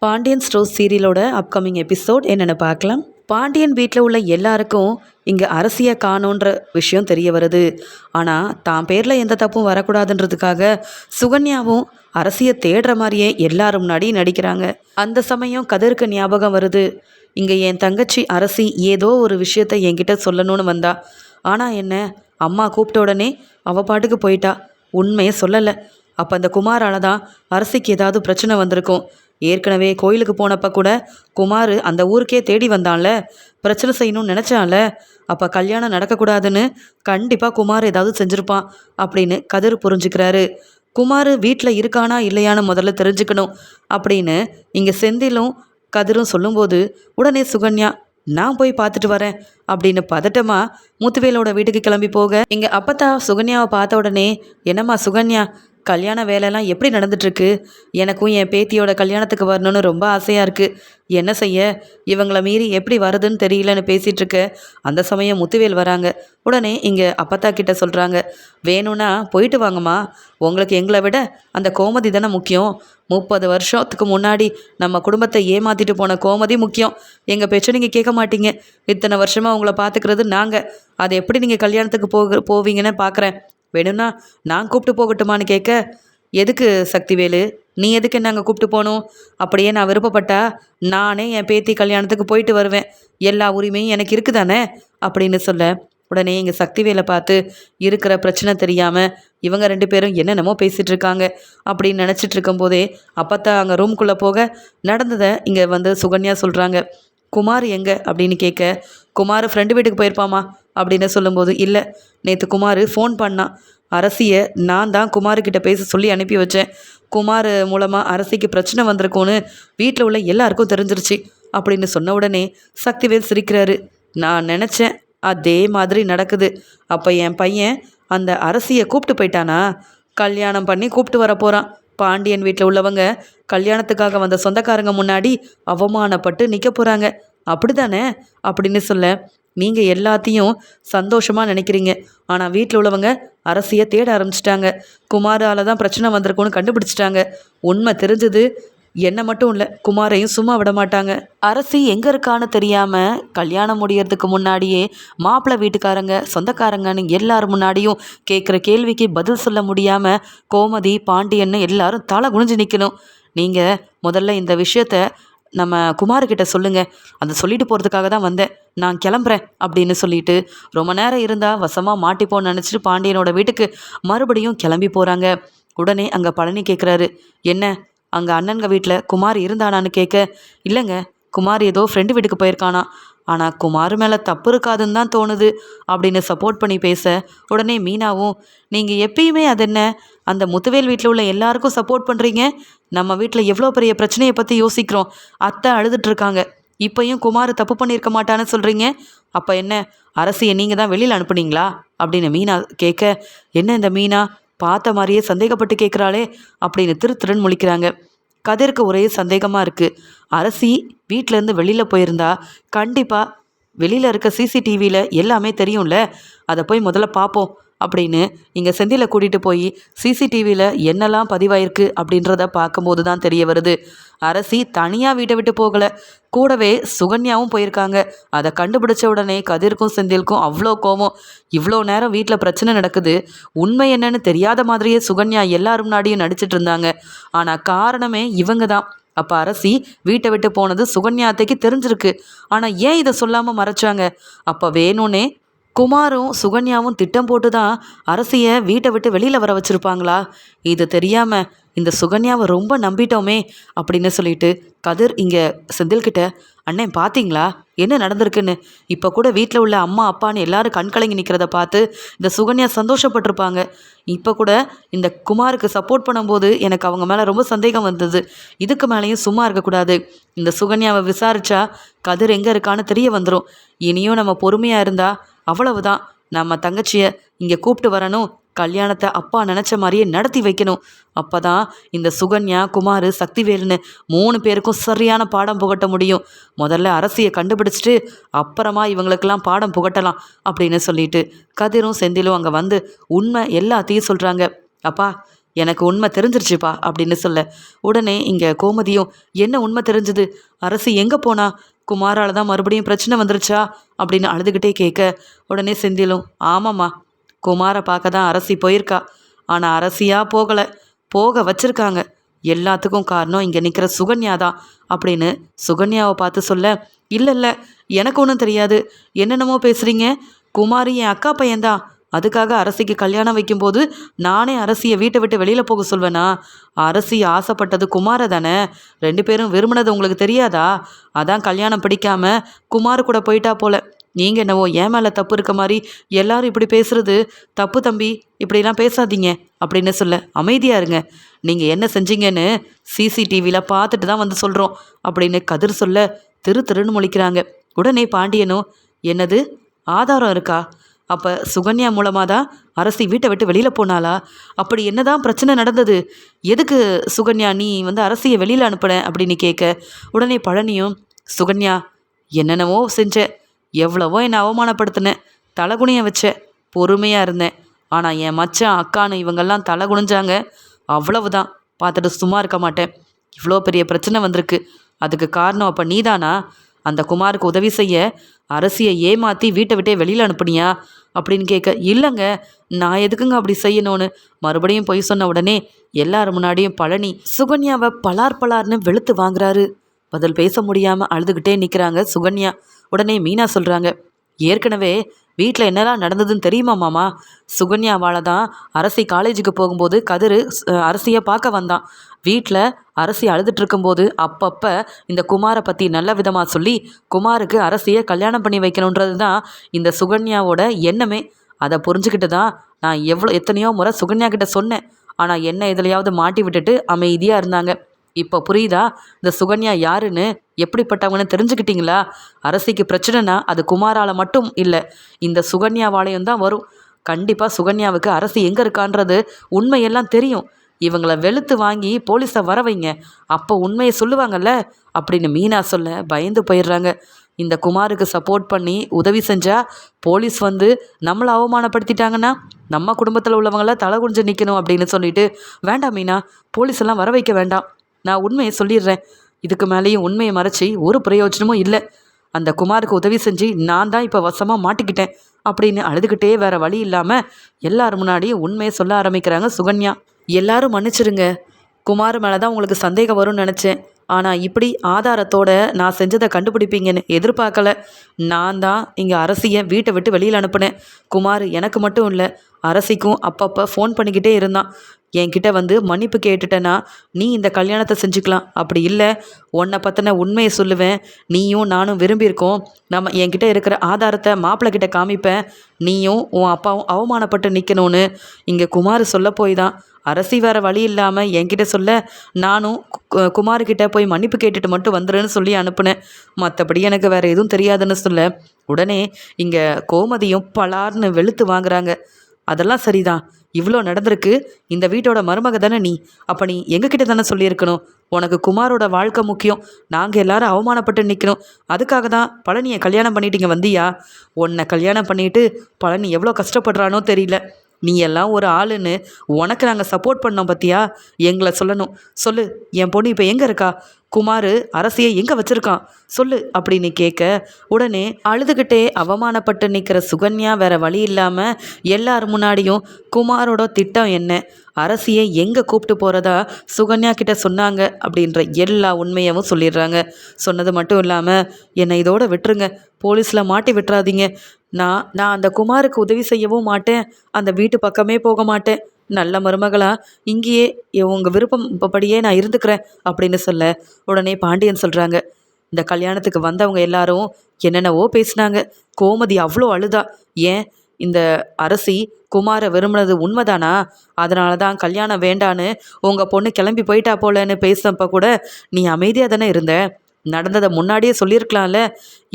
Pandian stores சீரியலோட upcoming episode என்னென்னு பார்க்கலாம். பாண்டியன் வீட்டில் உள்ள எல்லாருக்கும் இங்கே அரசியை காணோன்ற விஷயம் தெரிய வருது. ஆனால் தான் பேரில் எந்த தப்பும் வரக்கூடாதுன்றதுக்காக சுகன்யாவும் அரசியை தேடுற மாதிரியே எல்லாரும் முன்னாடி நடிக்கிறாங்க. அந்த சமயம் கதிருக்கு ஞாபகம் வருது. இங்கே என் தங்கச்சி அரசி ஏதோ ஒரு விஷயத்தை என்கிட்ட சொல்லணும்னு வந்தா. ஆனால் என்ன, அம்மா கூப்பிட்ட உடனே அவள் பாட்டுக்கு போயிட்டா, உண்மையை சொல்லலை. அப்போ அந்த குமாரால் தான் அரசிக்கு ஏதாவது பிரச்சனை வந்திருக்கும். ஏற்கனவே கோயிலுக்கு போனப்போ கூட குமார் அந்த ஊருக்கே தேடி வந்தான்ல, பிரச்சனை செய்யணும்னு நினச்சான்ல. அப்போ கல்யாணம் நடக்கக்கூடாதுன்னு கண்டிப்பாக குமார் ஏதாவது செஞ்சுருப்பான் அப்படின்னு கதிர் புரிஞ்சுக்கிறாரு. குமார் வீட்டில் இருக்கானா இல்லையான்னு முதல்ல தெரிஞ்சுக்கணும் அப்படின்னு இங்கே செந்திலும் கதிரும் சொல்லும்போது உடனே சுகன்யா, நான் போய் பார்த்துட்டு வரேன் அப்படின்னு பதட்டமா முத்துவேலோட வீட்டுக்கு கிளம்பி போக, இங்கே அப்பத்தா சுகன்யாவை பார்த்த உடனே, என்னம்மா சுகன்யா, கல்யாண வேலைலாம் எப்படி நடந்துட்டுருக்கு? எனக்கும் என் பேத்தியோட கல்யாணத்துக்கு வரணும்னு ரொம்ப ஆசையாக இருக்குது. என்ன செய்ய, இவங்கள மீறி எப்படி வருதுன்னு தெரியலன்னு பேசிகிட்ருக்க. அந்த சமயம் முத்துவேல் வராங்க. உடனே இங்கே அப்பத்தா கிட்ட சொல்கிறாங்க, வேணும்னா போயிட்டு வாங்கம்மா, உங்களுக்கு எங்களை விட அந்த கோமதி தானே முக்கியம். 30 வருஷத்துக்கு முன்னாடி நம்ம குடும்பத்தை ஏமாற்றிட்டு போன கோமதி முக்கியம். எங்கள் பேச்சை நீங்கள் கேட்க மாட்டீங்க. இத்தனை வருஷமாக உங்களை பார்த்துக்கிறது நாங்கள். அதை எப்படி நீங்கள் கல்யாணத்துக்கு போவீங்கன்னு பார்க்குறேன். வேணும்னா நான் கூப்பிட்டு போகட்டுமான்னு கேட்க, எதுக்கு சக்திவேலு, நீ எதுக்கு என்ன அங்கே கூப்பிட்டு போகணும்? அப்படியே நான் விருப்பப்பட்டா நானே என் பேத்தி கல்யாணத்துக்கு போயிட்டு வருவேன். எல்லா உரிமையும் எனக்கு இருக்குதானே அப்படின்னு சொல்ல, உடனே எங்கள் சக்திவேலை பார்த்து இருக்கிற பிரச்சனை தெரியாமல் இவங்க 2 பேரும் என்னென்னமோ பேசிகிட்டு இருக்காங்க அப்படின்னு நினச்சிட்டு இருக்கும்போதே அப்பத்தான் அங்கே ரூம்குள்ளே போக நடந்ததை இங்கே வந்து சுகன்யா சொல்கிறாங்க. குமார் எங்கே அப்படின்னு கேட்க, குமார் ஃப்ரெண்டு வீட்டுக்கு போயிருப்பாமா அப்படின்னு சொல்லும்போது, இல்லை, நேற்று குமார் ஃபோன் பண்ணான். அரசியை நான் தான் குமார்கிட்ட பேச சொல்லி அனுப்பி வச்சேன். குமார் மூலமாக அரசிக்கு பிரச்சனை வந்திருக்கும்னு வீட்டில் உள்ள எல்லாருக்கும் தெரிஞ்சிருச்சு அப்படின்னு சொன்ன உடனே சக்திவேல் சிரிக்கிறாரு. நான் நினச்சேன், அதே மாதிரி நடக்குது. அப்போ என் பையன் அந்த அரசியை கூப்பிட்டு போயிட்டானா? கல்யாணம் பண்ணி கூப்பிட்டு வர போகிறான். பாண்டியன் வீட்டில் உள்ளவங்க கல்யாணத்துக்காக வந்த சொந்தக்காரங்க முன்னாடி அவமானப்பட்டு நிற்க போகிறாங்க, அப்படிதானே அப்படின்னு சொல்ல, நீங்கள் எல்லாத்தையும் சந்தோஷமாக நினைக்கிறீங்க. ஆனால் வீட்டில் உள்ளவங்க அரசியை தேட ஆரம்பிச்சிட்டாங்க. குமாரால் தான் பிரச்சனை வந்திருக்குன்னு கண்டுபிடிச்சிட்டாங்க. உண்மை தெரிஞ்சது என்ன மட்டும் இல்லை, குமாரையும் சும்மா விட மாட்டாங்க. அரசி எங்கே இருக்கான்னு தெரியாமல் கல்யாணம் முடியறதுக்கு முன்னாடியே மாப்பிள்ளை வீட்டுக்காரங்க சொந்தக்காரங்கன்னு எல்லாரும் முன்னாடியும் கேட்குற கேள்விக்கு பதில் சொல்ல முடியாமல் கோமதி பாண்டியன்னு எல்லாரும் தலை குனிஞ்சு நிற்கணும். நீங்கள் முதல்ல இந்த விஷயத்த நம்ம குமார்கிட்ட சொல்லுங்கள். அதை சொல்லிட்டு போகிறதுக்காக தான் வந்தேன், நான் கிளம்புறேன் அப்படின்னு சொல்லிட்டு ரொம்ப நேரம் இருந்தால் வசமாக மாட்டிப்போன்னு நினச்சிட்டு பாண்டியனோட வீட்டுக்கு மறுபடியும் கிளம்பி போகிறாங்க. உடனே அங்கே பழனி கேட்குறாரு, என்ன அங்கே அண்ணன்க வீட்டில் குமார் இருந்தானான்னு கேட்க, இல்லைங்க, குமார் ஏதோ ஃப்ரெண்டு வீட்டுக்கு போயிருக்கானா, ஆனால் குமார் மேலே தப்பு இருக்காதுன்னு தான் தோணுது அப்படின்னு சப்போர்ட் பண்ணி பேச, உடனே மீனாவும், நீங்கள் எப்பயுமே அது என்ன அந்த முத்துவேல் வீட்டில் உள்ள எல்லாருக்கும் சப்போர்ட் பண்ணுறீங்க, நம்ம வீட்டில் எவ்வளோ பெரிய பிரச்சனையை பற்றி யோசிக்கிறோம், அத்தை அழுதுட்ருக்காங்க, இப்போயும் குமார் தப்பு பண்ணியிருக்க மாட்டான்னு சொல்கிறீங்க, அப்போ என்ன அரசியை நீங்கள் தான் வெளியில் அனுப்புனீங்களா அப்படின்னு மீனா கேட்க, என்ன இந்த மீனா பார்த்த மாதிரியே சந்தேகப்பட்டு கேட்குறாளே அப்படின்னு திருன்னு முழிக்கிறாங்க. கதிருக்கு ஒரே சந்தேகமாக இருக்குது. அரசி வீட்டிலேருந்து வெளியில் போயிருந்தா கண்டிப்பாக வெளியில் இருக்க சிசிடிவியில் எல்லாமே தெரியும்ல, அதை போய் முதல்ல பார்ப்போம் அப்படின்னு இங்கே செந்திலை கூட்டிகிட்டு போய் சிசிடிவியில் என்னெல்லாம் பதிவாயிருக்கு அப்படின்றத பார்க்கும்போது தான் தெரிய வருது. அரசி தனியாக வீட்டை விட்டு போகலை, கூடவே சுகன்யாவும் போயிருக்காங்க. அதை கண்டுபிடிச்ச உடனே கதிர்க்கும் செந்திலுக்கும் அவ்வளோ கோவம். இவ்வளோ நேரம் வீட்டில் பிரச்சனை நடக்குது, உண்மை என்னன்னு தெரியாத மாதிரியே சுகன்யா எல்லாரும் முன்னாடியும் நடிச்சிட்டு இருந்தாங்க. ஆனால் காரணமே இவங்க தான். அப்போ அரசி வீட்டை விட்டு போனது சுகன்யாத்தைக்கு தெரிஞ்சிருக்கு. ஆனால் ஏன் இதை சொல்லாமல் மறைச்சாங்க? அப்போ வேணும்னே குமாரும் சுகன்யாவும் திட்டம் போட்டு தான் அரசியை வீட்டை விட்டு வெளியில் வர வச்சுருப்பாங்களா? இது தெரியாமல் இந்த சுகன்யாவை ரொம்ப நம்பிட்டோமே அப்படின்னு சொல்லிட்டு கதிர் இங்கே செந்தில்கிட்ட, அண்ணன் பார்த்தீங்களா என்ன நடந்திருக்குன்னு? இப்போ கூட வீட்டில் உள்ள அம்மா அப்பான்னு எல்லாரும் கண்கலங்கி நிற்கிறத பார்த்து இந்த சுகன்யா சந்தோஷப்பட்டிருப்பாங்க. இப்போ கூட இந்த குமாருக்கு சப்போர்ட் பண்ணும்போது எனக்கு அவங்க மேலே ரொம்ப சந்தேகம் வந்தது. இதுக்கு மேலேயும் சும்மா இருக்கக்கூடாது. இந்த சுகன்யாவை விசாரித்தா கதிர் எங்கே இருக்கான்னு தெரிய வந்துடும். இனியும் நம்ம பொறுமையாக இருந்தால் அவ்வளவுதான். நம்ம தங்கச்சியை இங்கே கூப்பிட்டு வரணும், கல்யாணத்தை அப்பா நினச்ச மாதிரியே நடத்தி வைக்கணும். அப்போ தான் இந்த சுகன்யா குமார் சக்திவேலுன்னு 3 பேருக்கும் சரியான பாடம் புகட்ட முடியும். முதல்ல அரசியை கண்டுபிடிச்சிட்டு அப்புறமா இவங்களுக்கெல்லாம் பாடம் புகட்டலாம் அப்படின்னு சொல்லிட்டு கதிரும் செந்திலும் அங்கே வந்து உண்மை எல்லாத்தையும் சொல்கிறாங்க. அப்பா, எனக்கு உண்மை தெரிஞ்சிருச்சுப்பா அப்படின்னு சொல்ல உடனே இங்கே கோமதியும் என்ன உண்மை தெரிஞ்சது, அரசி எங்கே போனா, குமாரால் தான் மறுபடியும் பிரச்சனை வந்துருச்சா அப்படின்னு அழுதுகிட்டே கேட்க உடனே செந்திலும் ஆமாம்மா, குமாரை பார்க்க தான் அரசி போயிருக்கா. ஆனால் அரசியாக போகலை, போக வச்சிருக்காங்க. எல்லாத்துக்கும் காரணம் இங்கே நிற்கிற சுகன்யா தான் அப்படின்னு சுகன்யாவை பார்த்து சொல்ல இல்லை இல்லை, எனக்கு ஒன்றும் தெரியாது, என்னென்னமோ பேசுகிறீங்க. குமாரி என் அக்கா பையன்தான். அதுக்காக அரசிக்கு கல்யாணம் வைக்கும்போது நானே அரசியை வீட்டை விட்டு வெளியில் போக சொல்வேனா? அரசி ஆசைப்பட்டது குமாரை தானே. 2 பேரும் விரும்பினது உங்களுக்கு தெரியாதா? அதான் கல்யாணம் பிடிக்காம குமார் கூட போயிட்டா போல. நீங்கள் என்னவோ ஏன் மேலே தப்பு இருக்க மாதிரி எல்லாரும் இப்படி பேசுறது தப்பு தம்பி, இப்படிலாம் பேசாதீங்க அப்படின்னு சொல்ல அமைதியாக இருங்க, நீங்கள் என்ன செஞ்சீங்கன்னு சிசிடிவியில் பார்த்துட்டு தான் வந்து சொல்கிறோம் அப்படின்னு கதிர் சொல்ல திருன்னு முழிக்கிறாங்க. உடனே பாண்டியனும் என்னது ஆதாரம் இருக்கா? அப்போ சுகன்யா மூலமாக தான் அரசி வீட்டை விட்டு வெளியில் போனாளா? அப்படி என்னதான் பிரச்சனை நடந்தது? எதுக்கு சுகன்யா நீ வந்து அரசியை வெளியில் அனுப்புன அப்படின்னு கேட்க உடனே பழனியும் சுகன்யா என்னென்னவோ செஞ்ச, எவ்வளவோ என்னை அவமானப்படுத்தினேன், தலைகுனிய வச்ச, பொறுமையாக இருந்தேன். ஆனால் என் மச்சான் அக்கான்னு இவங்கெல்லாம் தலை குனிஞ்சாங்க, அவ்வளவுதான். பார்த்துட்டு சும்மா இருக்க மாட்டேன். இவ்வளோ பெரிய பிரச்சனை வந்திருக்கு, அதுக்கு காரணம் அப்போ நீதானா? அந்த குமாருக்கு உதவி செய்ய அரசியை ஏமாற்றி வீட்டை விட்டே வெளியில் அனுப்புனியா அப்படின்னு கேட்க இல்லைங்க, நான் எதுக்குங்க அப்படி செய்யணும்னு மறுபடியும் பொய் சொன்ன உடனே எல்லாரும் முன்னாடியும் பழனி சுகன்யாவை பலார்னு வெளுத்து வாங்குறாரு. பதில் பேச முடியாமல் அழுதுகிட்டே நிற்கிறாங்க சுகன்யா. உடனே மீனா சொல்கிறாங்க ஏற்கனவே வீட்டில் என்னெல்லாம் நடந்ததுன்னு தெரியுமா மாமா? சுகன்யாவால் தான் அரசி காலேஜுக்கு போகும்போது கதிர் அரசியை பார்க்க வந்தான். வீட்டில் அரசி அழுதுட்டு இருக்கும்போது அப்பப்போ இந்த குமாரை பற்றி நல்ல விதமாக சொல்லி குமாருக்கு அரசியை கல்யாணம் பண்ணி வைக்கணுன்றது தான் இந்த சுகன்யாவோட எண்ணமே. அதை புரிஞ்சுக்கிட்டு தான் நான் எத்தனையோ முறை சுகன்யா கிட்ட சொன்னேன். ஆனால் என்ன எதுலையாவது மாட்டி விட்டுட்டு அமைதியாக இருந்தாங்க. இப்போ புரியுதா இந்த சுகன்யா யாருன்னு, எப்படிப்பட்டவங்கன்னு தெரிஞ்சுக்கிட்டீங்களா? அரசிக்கு பிரச்சனைனா அது குமாரால் மட்டும் இல்லை, இந்த சுகன்யாவாலையும் தான் வரும். கண்டிப்பாக சுகன்யாவுக்கு அரசி எங்கே இருக்கான்றது உண்மையெல்லாம் தெரியும். இவங்களை வெளுத்து வாங்கி போலீஸை வர வைங்க, அப்போ உண்மையை சொல்லுவாங்கல்ல அப்படின்னு மீனா சொல்ல பயந்து போயிடுறாங்க. இந்த குமாருக்கு சப்போர்ட் பண்ணி உதவி செஞ்சால் போலீஸ் வந்து நம்மளை அவமானப்படுத்திட்டாங்கன்னா நம்ம குடும்பத்தில் உள்ளவங்கள தலை குனிஞ்சு நிற்கணும் அப்படின்னு சொல்லிட்டு வேண்டாம் மீனா, போலீஸ் எல்லாம் வர வைக்க வேண்டாம், நான் உண்மையை சொல்லிடுறேன். இதுக்கு மேலேயும் உண்மையை மறைச்சி ஒரு பிரயோஜனமும் இல்லை. அந்த குமாருக்கு உதவி செஞ்சு நான் தான் இப்போ வசமாக மாட்டிக்கிட்டேன் அப்படின்னு அழுதுகிட்டே வேற வழி இல்லாமல் எல்லாரும் முன்னாடியும் உண்மையை சொல்ல ஆரம்பிக்கிறாங்க சுகன்யா. எல்லாரும் மன்னிச்சிருங்க, குமார் மேலே தான் உங்களுக்கு சந்தேகம் வரும்னு நினச்சேன். ஆனால் இப்படி ஆதாரத்தோட நான் செஞ்சதை கண்டுபிடிப்பீங்கன்னு எதிர்பார்க்கல. நான் தான் இங்கே அரசியை வீட்டை விட்டு வெளியில் அனுப்புனேன். குமார் எனக்கு மட்டும் இல்லை, அரசிக்கும் அப்பப்போ ஃபோன் பண்ணிக்கிட்டே இருந்தான். என்கிட்ட வந்து மன்னிப்பு கேட்டுட்டேன்னா நீ இந்த கல்யாணத்தை செஞ்சுக்கலாம், அப்படி இல்லை உன்னை பற்றின உண்மையை சொல்லுவேன், நீயும் நானும் விரும்பியிருக்கோம், நம்ம என்கிட்ட இருக்கிற ஆதாரத்தை மாப்பிள்ளைக்கிட்ட காமிப்பேன், நீயும் உன் அப்பாவும் அவமானப்பட்டு நிற்கணும்னு இங்கே குமார் சொல்ல போய் தான் அரசி வேறு வழி இல்லாமல் என்கிட்ட சொல்ல நானும் குமார்கிட்ட போய் மன்னிப்பு கேட்டுட்டு மட்டும் வந்துடுன்னு சொல்லி அனுப்புனேன். மற்றபடி எனக்கு வேறு எதுவும் தெரியாதுன்னு சொல்ல உடனே இங்கே கோமதியும் பலார்னு வெளுத்து வாங்குறாங்க. அதெல்லாம் சரிதான், இவ்வளோ நடந்திருக்கு, இந்த வீட்டோட மருமக தானே நீ, அப்போ நீ எங்ககிட்ட தானே சொல்லியிருக்கணும். உனக்கு குமாரோட வாழ்க்கை முக்கியம், நாங்கள் எல்லாரும் அவமானப்பட்டு நிற்கணும், அதுக்காக தான் பழனியை கல்யாணம் பண்ணிட்டீங்க வந்தியா? உன்னை கல்யாணம் பண்ணிட்டு பழனி எவ்வளோ கஷ்டப்படுறானோ தெரியல. நீ எல்லாம் ஒரு ஆளுன்னு உனக்கு நாங்கள் சப்போர்ட் பண்ணோம் பத்தியா? எங்களை சொல்லணும். சொல்லு, என் பொண்ணு இப்போ எங்கே இருக்கா? குமார் அரசியை எங்கே வச்சுருக்கான் சொல்லு அப்படின்னு கேட்க உடனே அழுதுகிட்டே அவமானப்பட்டு நிற்கிற சுகன்யா வேற வழி இல்லாமல் எல்லார் முன்னாடியும் குமாரோட திட்டம் என்ன, அரசியை எங்கே கூப்பிட்டு போகிறதா சுகன்யா கிட்ட சொன்னாங்க அப்படின்ற எல்லா உண்மையவும் சொல்லிடுறாங்க. சொன்னது மட்டும் இல்லாமல் என்னை இதோட விட்டுருங்க, போலீஸில் மாட்டி விட்டுறாதீங்க, நான் அந்த குமாருக்கு உதவி செய்யவும் மாட்டேன், அந்த வீட்டு பக்கமே போக மாட்டேன், நல்ல மருமகளா இங்கேயே உங்கள் விருப்பம் இப்படியே நான் இருந்துக்கிறேன் அப்படின்னு சொல்ல உடனே பாண்டியன் சொல்கிறாங்க இந்த கல்யாணத்துக்கு வந்தவங்க எல்லாரும் என்னென்னவோ பேசினாங்க, கோமதி அவ்வளோ அழுதா. ஏன் இந்த அரசி குமாரை விரும்பினது உண்மைதானா? அதனால தான் கல்யாணம் வேண்டான்னு உங்கள் பொண்ணு கிளம்பி போயிட்டா போலன்னு பேசினப்ப கூட நீ அமைதியாக தானே இருந்த, நடந்ததை முன்னாடியே சொல்லியிருக்கலாம்ல.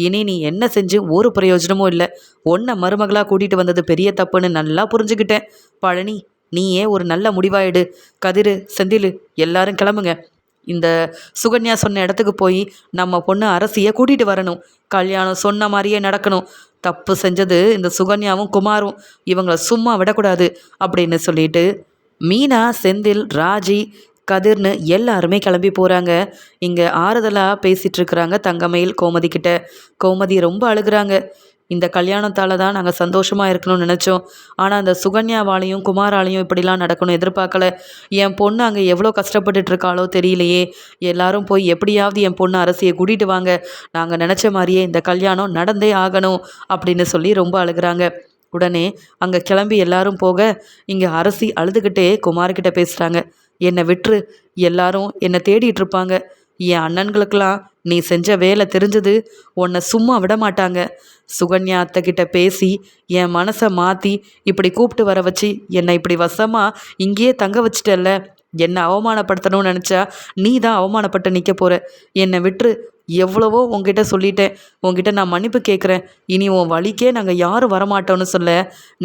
இனி நீ என்ன செஞ்சு ஒரு பிரயோஜனமும் இல்லை, உன்னை மருமகளாக கூட்டிகிட்டு வந்தது பெரிய தப்புன்னு நல்லா புரிஞ்சுக்கிட்டேன். பழனி நீயே ஒரு நல்ல முடிவாயிடு, கதிர் செந்தில் எல்லாரும் கிளம்புங்க, இந்த சுகன்யா சொன்ன இடத்துக்கு போய் நம்ம பொண்ணு அரசியை கூட்டிகிட்டு வரணும், கல்யாணம் சொன்ன மாதிரியே நடக்கணும், தப்பு செஞ்சது இந்த சுகன்யாவும் குமாரும், இவங்கள சும்மா விடக்கூடாது அப்படின்னு சொல்லிட்டு மீனா, செந்தில், ராஜி, கதிர்னு எல்லாருமே கிளம்பி போகிறாங்க. இங்கே ஆறுதலாக பேசிகிட்டு இருக்கிறாங்க தங்கமயில் கோமதி கிட்ட. கோமதி ரொம்ப அழுகுறாங்க. இந்த கல்யாணத்தால் தான் நாங்கள் சந்தோஷமாக இருக்கணும்னு நினச்சோம். ஆனால் அந்த சுகன்யாவாலையும் குமாராலையும் இப்படிலாம் நடக்கணும் எதிர்பார்க்கல. என் பொண்ணு அங்கே எவ்வளோ கஷ்டப்பட்டுட்டு இருக்காளோ தெரியலையே. எல்லாரும் போய் எப்படியாவது என் பொண்ணு அரசியை கூட்டிகிட்டு வாங்க. நாங்கள் நினச்ச மாதிரியே இந்த கல்யாணம் நடந்தே ஆகணும் அப்படின்னு சொல்லி ரொம்ப அழுகுறாங்க. உடனே அங்கே கிளம்பி எல்லாரும் போக இங்கே அரசி அழுதுகிட்டே குமார்கிட்ட பேசுகிறாங்க. என்னை விட்டுரு, எல்லாரும் என்னை தேடிட்டு இருப்பாங்க. என் அண்ணன்களுக்கெல்லாம் நீ செஞ்ச வேலை தெரிஞ்சது, உன்னை சும்மா விட மாட்டாங்க. சுகன்யா அத்தைக்கிட்ட பேசி என் மனசை மாற்றி இப்படி கூப்பிட்டு வர வச்சு என்னை இப்படி வசமாக இங்கேயே தங்க வச்சிட்டல்ல. என்னை அவமானப்படுத்தணும்னு நினச்சா நீ தான் அவமானப்பட்டு நிற்க போகிற. என்னை விட்டுரு. எவ்வளவோ உங்ககிட்ட சொல்லிட்டேன். உங்ககிட்ட நான் மன்னிப்பு கேட்குறேன். இனி உன் வழிக்கே நாங்கள் யாரும் வரமாட்டோன்னு சொல்ல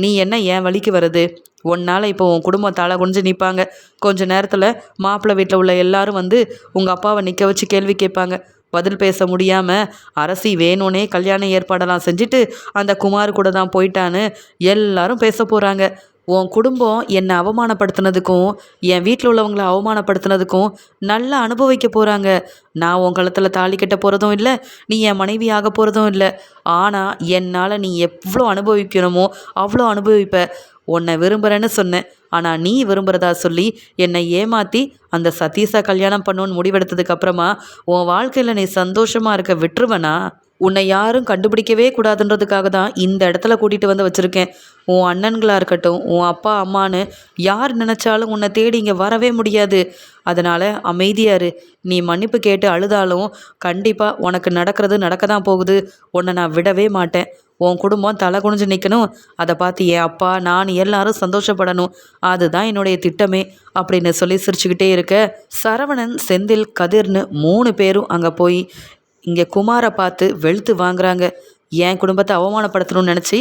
நீ என்ன என் வழிக்கு வருது? உன்னால் இப்போ உன் குடும்பம் தலை குனிஞ்சு நிற்பாங்க. கொஞ்ச நேரத்தில் மாப்பிள்ளை வீட்டில் உள்ள எல்லாரும் வந்து உங்கள் அப்பாவை நிற்க வச்சு கேள்வி கேட்பாங்க. பதில் பேச முடியாமல் அரசி வேணும்னே கல்யாண ஏற்பாடெல்லாம் செஞ்சுட்டு அந்த குமார் கூட தான் போயிட்டான்னு எல்லாரும் பேச போகிறாங்க. உன் குடும்பம் என்னை அவமானப்படுத்தினதுக்கும் என் வீட்டில் உள்ளவங்களை அவமானப்படுத்தினதுக்கும் நல்லா அனுபவிக்க போகிறாங்க. நான் உன் கழுத்தில் தாலி கட்ட போகிறதும் இல்லை, நீ என் மனைவி ஆக போகிறதும் இல்லை. ஆனால் என்னால் நீ எவ்வளோ அனுபவிக்கணுமோ அவ்வளோ அனுபவிப்ப. உன்னை விரும்புகிறேன்னு சொன்னேன். ஆனால் நீ விரும்புகிறதா சொல்லி என்னை ஏமாற்றி அந்த சதீஷை கல்யாணம் பண்ணணுன்னு முடிவெடுத்ததுக்கு அப்புறமா உன் வாழ்க்கையில் நீ சந்தோஷமாக இருக்க விட்டுருவனா? உன்னை யாரும் கண்டுபிடிக்கவே கூடாதுன்றதுக்காக தான் இந்த இடத்துல கூட்டிகிட்டு வந்து வச்சுருக்கேன். உன் அண்ணன்களாக இருக்கட்டும், உன் அப்பா அம்மான்னு யார் நினச்சாலும் உன்னை தேடி இங்கே வரவே முடியாது. அதனால் அமைதியாரு. நீ மன்னிப்பு கேட்டு அழுதாலும் கண்டிப்பாக உனக்கு நடக்கிறது நடக்க தான் போகுது. உன்னை நான் விடவே மாட்டேன். உன் குடும்பம் தலை குனிஞ்சு நிற்கணும். அதை பார்த்து என் அப்பா நான் எல்லாரும் சந்தோஷப்படணும். அதுதான் என்னுடைய திட்டமே அப்படின்னு சொல்லி சிரிச்சுக்கிட்டே இருக்க சரவணன், செந்தில், கதிர்னு 3 பேரும் அங்கே போய் இங்கே குமாரை பார்த்து வெளுத்து வாங்குறாங்க. என் குடும்பத்தை அவமானப்படுத்தணும்னு நினச்சி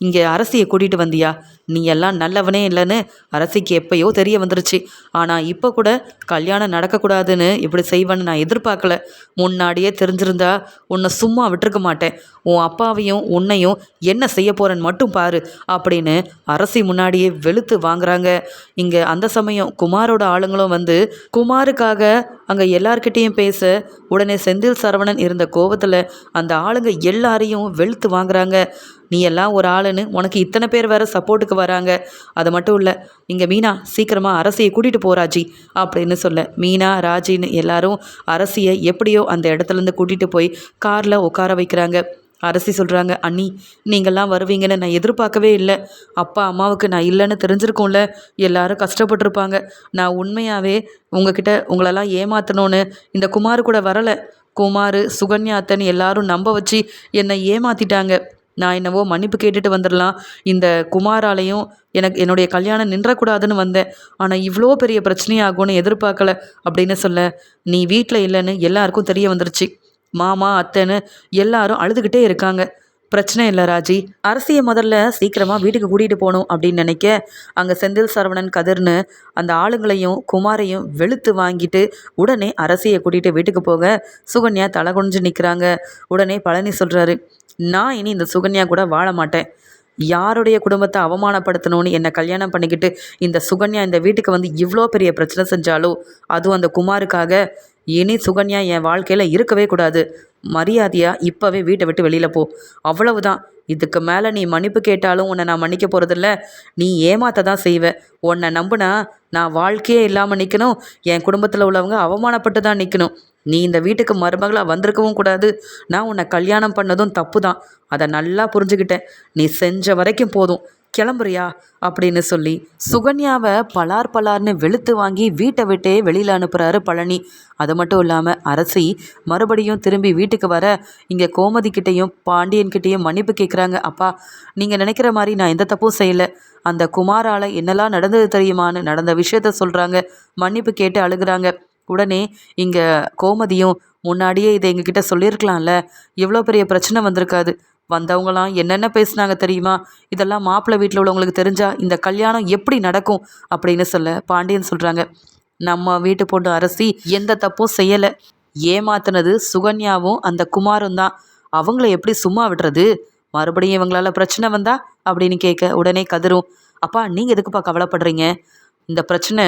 இங்கே அரசியை கூட்டிகிட்டு வந்தியா? நீ எல்லாம் நல்லவனே இல்லைன்னு அரசிக்கு எப்பயோ தெரிய வந்துருச்சு. ஆனால் இப்போ கூட கல்யாணம் நடக்கக்கூடாதுன்னு இப்படி செய்வேன்னு நான் எதிர்பார்க்கல. முன்னாடியே தெரிஞ்சிருந்தா உன்னை சும்மா விட்டுருக்க மாட்டேன். உன் அப்பாவையும் உன்னையும் என்ன செய்ய போகிறேன்னு மட்டும் பாரு அப்படின்னு அரசி முன்னாடியே வெளுத்து வாங்குறாங்க. இங்கே அந்த சமயம் குமாரோட ஆளுங்களும் வந்து குமாருக்காக அங்கே எல்லார்கிட்டேயும் பேச உடனே செந்தில், சரவணன் இருந்த கோபத்தில் அந்த ஆளுங்க எல்லாரையும் வெளுத்து வாங்குறாங்க. நீ எல்லாம் ஒரு ஆளுன்னு உனக்கு இத்தனை பேர் வேறு சப்போர்ட்டுக்கு வராங்க. அது மட்டும் இல்லை, இங்கே மீனா சீக்கிரமாக அரசியை கூட்டிகிட்டு போராஜி அப்படின்னு சொல்ல மீனா, ராஜின்னு எல்லாரும் அரசியை எப்படியோ அந்த இடத்துலேருந்து கூட்டிகிட்டு போய் காரில் உட்கார வைக்கிறாங்க. அரசி சொல்கிறாங்க, அண்ணி நீங்கள்லாம் வருவீங்கன்னு நான் எதிர்பார்க்கவே இல்லை. அப்பா அம்மாவுக்கு நான் இல்லைன்னு தெரிஞ்சிருக்கோம்ல, எல்லாரும் கஷ்டப்பட்டுருப்பாங்க. நான் உண்மையாகவே உங்ககிட்ட உங்களெல்லாம் ஏமாற்றணும்னு இந்த குமார் கூட வரலை. குமார், சுகன்யா அத்தைன்னு எல்லாரும் நம்ப வச்சு என்னை ஏமாற்றிட்டாங்க. நான் என்னவோ மன்னிப்பு கேட்டுட்டு வந்துடலாம், இந்த குமாராலையும் என்னுடைய கல்யாணம் நின்றக்கூடாதுன்னு வந்தேன். ஆனால் இவ்வளோ பெரிய பிரச்சனையாகும்னு எதிர்பார்க்கல அப்படின்னு சொல்ல நீ வீட்டில் இல்லைன்னு எல்லாருக்கும் தெரிய வந்துருச்சு. மாமா, அத்தைன்னு எல்லாரும் அழுதுகிட்டே இருக்காங்க. பிரச்சனை இல்லை ராஜி, அரசியை முதல்ல சீக்கிரமாக வீட்டுக்கு கூட்டிகிட்டு போகணும் அப்படின்னு நினைக்க அங்கே செந்தில், சரவணன், கதிர்னு அந்த ஆளுங்களையும் குமாரையும் வெளுத்து வாங்கிட்டு உடனே அரசியை கூட்டிகிட்டு வீட்டுக்கு போக சுகன்யா தலை குனிஞ்சு நிற்கிறாங்க. உடனே பழனி சொல்கிறாரு, நான் இனி இந்த சுகன்யா கூட வாழ மாட்டேன். யாருடைய குடும்பத்தை அவமானப்படுத்தணும்னு என்னை கல்யாணம் பண்ணிக்கிட்டு இந்த சுகன்யா இந்த வீட்டுக்கு வந்து இவ்வளோ பெரிய பிரச்சனை செஞ்சாலோ அதுவும் அந்த குமாருக்காக, இனி சுகன்யா என் வாழ்க்கையில் இருக்கவே கூடாது. மரியாதையாக இப்போவே வீட்டை விட்டு வெளியில் போ. அவ்வளவுதான். இதுக்கு மேலே நீ மன்னிப்பு கேட்டாலும் உன்னை நான் மன்னிக்க போகிறதில்ல. நீ ஏமாத்த தான் செய்வேன். உன்னை நம்புனா நான் வாழ்க்கையே இல்லாமல் நிற்கணும். என் குடும்பத்தில் உள்ளவங்க அவமானப்பட்டு தான் நிற்கணும். நீ இந்த வீட்டுக்கு மருமகளாக வந்திருக்கவும் கூடாது. நான் உன்னை கல்யாணம் பண்ணதும் தப்பு தான். அதை நல்லா புரிஞ்சுக்கிட்டேன். நீ செஞ்ச வரைக்கும் போதும். கிளம்புறியா அப்படின்னு சொல்லி சுகன்யாவை பலார் பலார்னு வெளுத்து வாங்கி வீட்டை விட்டே வெளியில் அனுப்புகிறாரு பழனி. அது மட்டும் இல்லாமல் அரசி மறுபடியும் திரும்பி வீட்டுக்கு வர இங்கே கோமதிக்கிட்டேயும் பாண்டியன்கிட்டேயும் மன்னிப்பு கேட்குறாங்க. அப்பா, நீங்கள் நினைக்கிற மாதிரி நான் எந்த தப்பும் செய்யலை. அந்த குமாரால் என்னெல்லாம் நடந்தது தெரியுமான்னு நடந்த விஷயத்த சொல்கிறாங்க. மன்னிப்பு கேட்டு அழுகிறாங்க. உடனே இங்கே கோமதியும், முன்னாடியே இதை எங்ககிட்ட சொல்லியிருக்கலாம்ல, இவ்வளோ பெரிய பிரச்சனை வந்திருக்காது. வந்தவங்களாம் என்னென்ன பேசுனாங்க தெரியுமா? இதெல்லாம் மாப்பிள்ளை வீட்டில் உள்ளவங்களுக்கு தெரிஞ்சா இந்த கல்யாணம் எப்படி நடக்கும் அப்படின்னு சொல்ல பாண்டியன் சொல்கிறாங்க, நம்ம வீட்டு பொண்ணு அரசி எந்த தப்பும் செய்யலை. ஏமாத்தினது சுகன்யாவும் அந்த குமாரும் தான். அவங்கள எப்படி சும்மா விடுறது? மறுபடியும் இவங்களால பிரச்சனை வந்தா அப்படின்னு கேட்க உடனே கதிரும், அப்பா நீங்கள் எதுக்குப்பா கவலைப்படுறீங்க? இந்த பிரச்சனை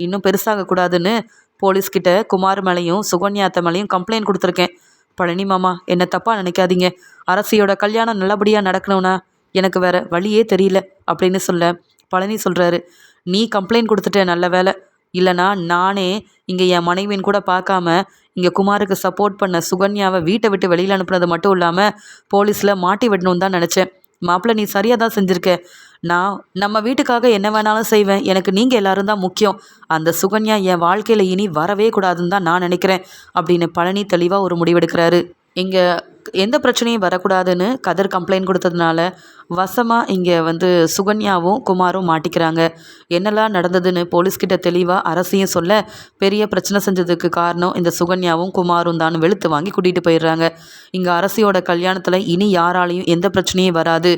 இன்னும் பெருசாகக்கூடாதுன்னு போலீஸ்கிட்ட குமார் மேலேயும் சுகன்யாத்த மேலேயும் கம்ப்ளைண்ட் கொடுத்துருக்கேன். பழனி மாமா, என்னை தப்பாக நினைக்காதீங்க. அரசியோட கல்யாணம் நல்லபடியாக நடக்கணும்னா எனக்கு வேற வழியே தெரியல அப்படின்னு சொல்ல பழனி சொல்கிறாரு, நீ கம்ப்ளைண்ட் கொடுத்துட்ட, நல்ல வேலை. இல்லைனா நானே இங்கே என் மனைவின்னு கூட பார்க்காம இங்கே குமாருக்கு சப்போர்ட் பண்ண சுகன்யாவை வீட்டை விட்டு வெளியில் அனுப்புனது மட்டும் இல்லாமல் போலீஸில் மாட்டி விடணும்னு தான் நினச்சேன். மாப்பிள்ளை, நீ சரியாக தான் செஞ்சுருக்க. நான் நம்ம வீட்டுக்காக என்ன வேணாலும் செய்வேன். எனக்கு நீங்கள் எல்லாரும் தான் முக்கியம். அந்த சுகன்யா என் வாழ்க்கையில் இனி வரவே கூடாதுன்னு தான் நான் நினைக்கிறேன் அப்படின்னு பழனி தெளிவாக ஒரு முடிவெடுக்கிறாரு. இங்கே எந்த பிரச்சனையும் வரக்கூடாதுன்னு கதிர் கம்ப்ளைண்ட் கொடுத்ததுனால வசமாக இங்கே சுகன்யாவும் குமாரும் மாட்டிக்கிறாங்க. என்னெல்லாம் நடந்ததுன்னு போலீஸ்கிட்ட தெளிவாக அரசியும் சொல்ல, பெரிய பிரச்சனை செஞ்சதுக்கு காரணம் இந்த சுகன்யாவும் குமாரும் தான் வெளுத்து வாங்கி கூட்டிகிட்டு போயிடுறாங்க. இங்கே அரசியோட கல்யாணத்தில் இனி யாராலையும் எந்த பிரச்சனையும் வராது.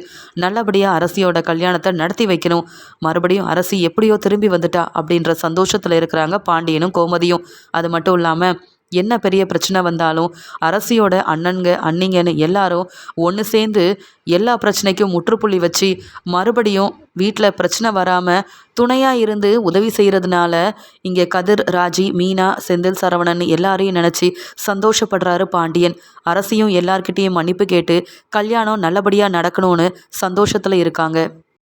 நல்லபடியாக அரசியோட கல்யாணத்தை நடத்தி வைக்கணும். மறுபடியும் அரசி எப்படியோ திரும்பி வந்துட்டா அப்படின்ற சந்தோஷத்தில் இருக்கிறாங்க பாண்டியனும் கோமதியும். அது மட்டும் இல்லாமல் என்ன பெரிய பிரச்சனை வந்தாலும் அரசியோட அண்ணிங்கன்னு எல்லாரும் ஒன்று சேர்ந்து எல்லா பிரச்சனைக்கும் முற்றுப்புள்ளி வச்சு மறுபடியும் வீட்டில் பிரச்சனை வராமல் துணையாக இருந்து உதவி செய்கிறதுனால இங்கே கதிர், ராஜி, மீனா, செந்தில், சரவணன் எல்லாரையும் நினச்சி சந்தோஷப்படுறாரு பாண்டியன். அரசியும் எல்லார்கிட்டேயும் மன்னிப்பு கேட்டு கல்யாணம் நல்லபடியாக நடக்கணும்னு சந்தோஷத்தில் இருக்காங்க.